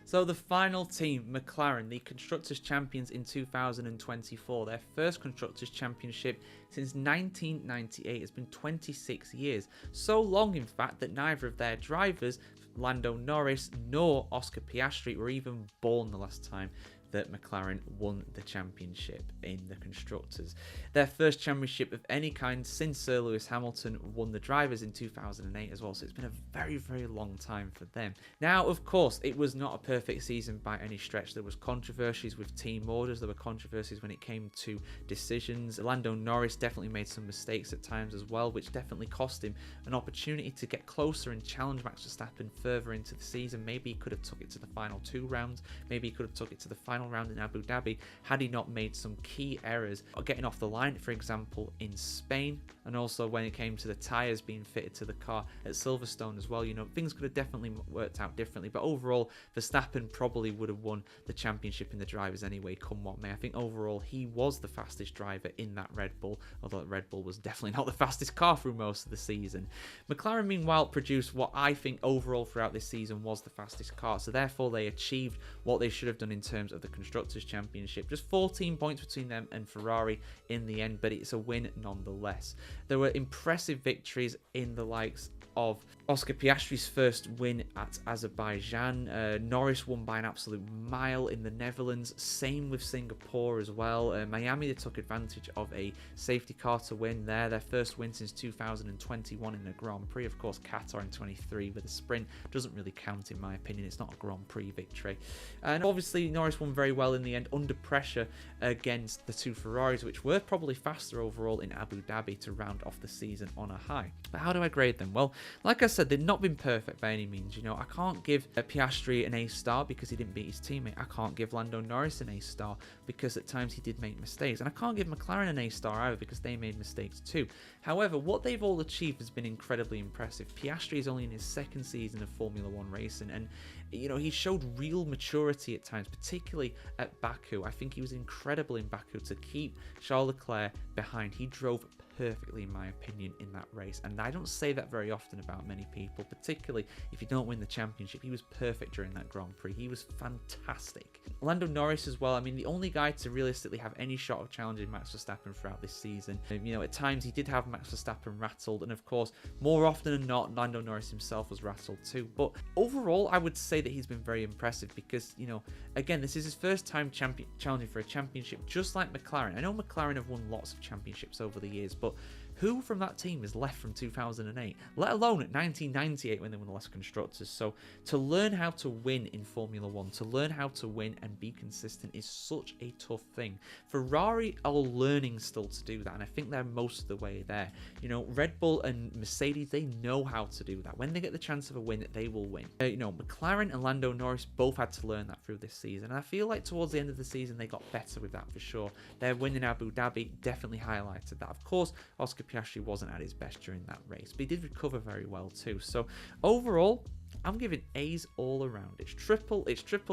So the final team, McLaren, the Constructors Champions in 2024, their first Constructors Championship since 1998. It's been 26 years. So long, in fact, that neither of their drivers, Lando Norris nor Oscar Piastri, were even born the last time that McLaren won the championship in the Constructors. Their first championship of any kind since Sir Lewis Hamilton won the drivers in 2008 as well, so it's been a very, very long time for them. Now, of course, it was not a perfect season by any stretch. There was controversies with team orders, there were controversies when it came to decisions. Lando Norris definitely made some mistakes at times as well, which definitely cost him an opportunity to get closer and challenge Max Verstappen further into the season. Maybe he could have took it to the final 2 rounds, maybe he could have took it to the final round in Abu Dhabi had he not made some key errors, getting off the line, for example, in Spain, and also when it came to the tyres being fitted to the car at Silverstone as well. You know, things could have definitely worked out differently, but overall, Verstappen probably would have won the championship in the drivers anyway, come what may. I think overall, he was the fastest driver in that Red Bull, although Red Bull was definitely not the fastest car through most of the season. McLaren, meanwhile, produced what I think overall throughout this season was the fastest car, so therefore they achieved what they should have done in terms of the Constructors Championship. Just 14 points between them and Ferrari in the end, but it's a win nonetheless. There were impressive victories in the likes of Oscar Piastri's first win at Azerbaijan. Norris won by an absolute mile in the Netherlands. Same with Singapore as well. Miami, they took advantage of a safety car to win there. Their first win since 2021 in a Grand Prix. Of course, Qatar in 23 with a sprint doesn't really count in my opinion. It's not a Grand Prix victory. And obviously, Norris won very well in the end under pressure against the 2 Ferraris, which were probably faster overall in Abu Dhabi to round off the season on a high. But how do I grade them? Well, like I said, they've not been perfect by any means. You know, I can't give Piastri an A star because he didn't beat his teammate. I can't give Lando Norris an A star because at times he did make mistakes. And I can't give McLaren an A star either because they made mistakes too. However, what they've all achieved has been incredibly impressive. Piastri is only in his 2nd season of Formula 1 racing, and you know, he showed real maturity at times, particularly at Baku. I think he was incredible in Baku to keep Charles Leclerc behind. He drove perfectly, in my opinion, in that race, and I don't say that very often about many people, particularly if you don't win the championship. He was perfect during that Grand Prix. He was fantastic. Lando Norris as well. I mean, the only guy to realistically have any shot of challenging Max Verstappen throughout this season. You know, at times he did have Max Verstappen rattled, and of course, more often than not, Lando Norris himself was rattled too. But overall, I would say that he's been very impressive because, you know, again, this is his first time challenging for a championship, just like McLaren. I know McLaren have won lots of championships over the years, but who from that team is left from 2008, let alone at 1998 when they won the last Constructors? So to learn how to win in Formula 1, to learn how to win and be consistent is such a tough thing. Ferrari are learning still to do that, and I think they're most of the way there. You know, Red Bull and Mercedes, they know how to do that. When they get the chance of a win, they will win. You know, McLaren and Lando Norris both had to learn that through this season, and I feel like towards the end of the season, they got better with that for sure. Their win in Abu Dhabi definitely highlighted that. Of course, Oscar Piastri wasn't at his best during that race, but he did recover very well too. So overall, I'm giving A's all around. It's triple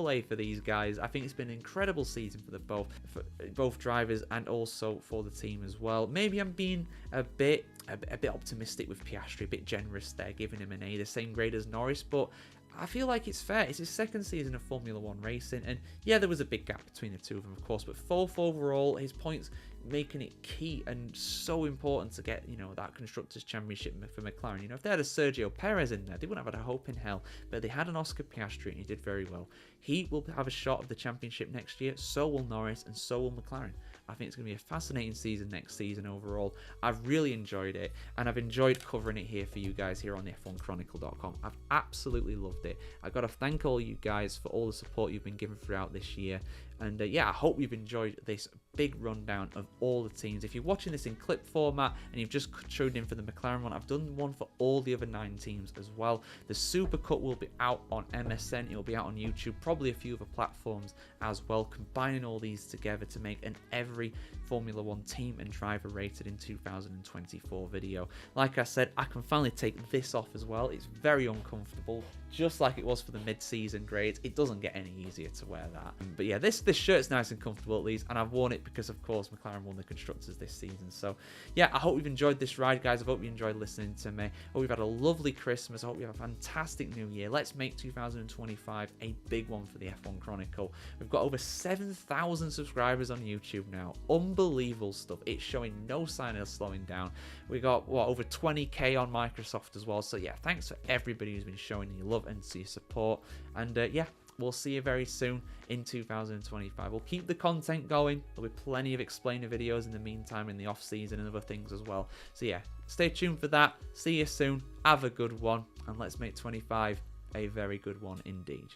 A for these guys. I think it's been an incredible season for both drivers and also for the team as well. Maybe I'm being a bit optimistic with Piastri, a bit generous there, giving him an A, the same grade as Norris, but I feel like it's fair. It's his 2nd season of Formula 1 racing, and yeah, there was a big gap between the two of them, of course, but 4th overall, his points making it key and so important to get, you know, that Constructors Championship for McLaren. You know, if they had a Sergio Perez in there, they wouldn't have had a hope in hell, but they had an Oscar Piastri and he did very well. He will have a shot of the championship next year, so will Norris, and so will McLaren. I think it's going to be a fascinating season next season overall. I've really enjoyed it, and I've enjoyed covering it here for you guys here on F1Chronicle.com. I've absolutely loved it. I've got to thank all you guys for all the support you've been giving throughout this year. And yeah, I hope you've enjoyed this big rundown of all the teams. If you're watching this in clip format and you've just tuned in for the McLaren one, I've done one for all the other 9 teams as well. The Super Cut will be out on MSN. It will be out on YouTube, probably a few other platforms as well, combining all these together to make an every Formula 1 team and driver rated in 2024 video. Like I said, I can finally take this off as well. It's very uncomfortable, just like it was for the mid-season grades. It doesn't get any easier to wear that. But yeah, this shirt's nice and comfortable at least, and I've worn it it because, of course, McLaren won the Constructors this season. So, yeah, I hope you've enjoyed this ride, guys. I hope you enjoyed listening to me. I hope you've had a lovely Christmas. I hope you have a fantastic new year. Let's make 2025 a big one for the F1 Chronicle. We've got over 7,000 subscribers on YouTube now. Unbelievable stuff. It's showing no sign of slowing down. We got, what, over 20k on Microsoft as well. So, yeah, thanks for everybody who's been showing your love and your support. And, yeah, we'll see you very soon in 2025. We'll keep the content going. There'll be plenty of explainer videos in the meantime, in the off season and other things as well. So yeah, stay tuned for that. See you soon. Have a good one. And let's make 25 a very good one indeed.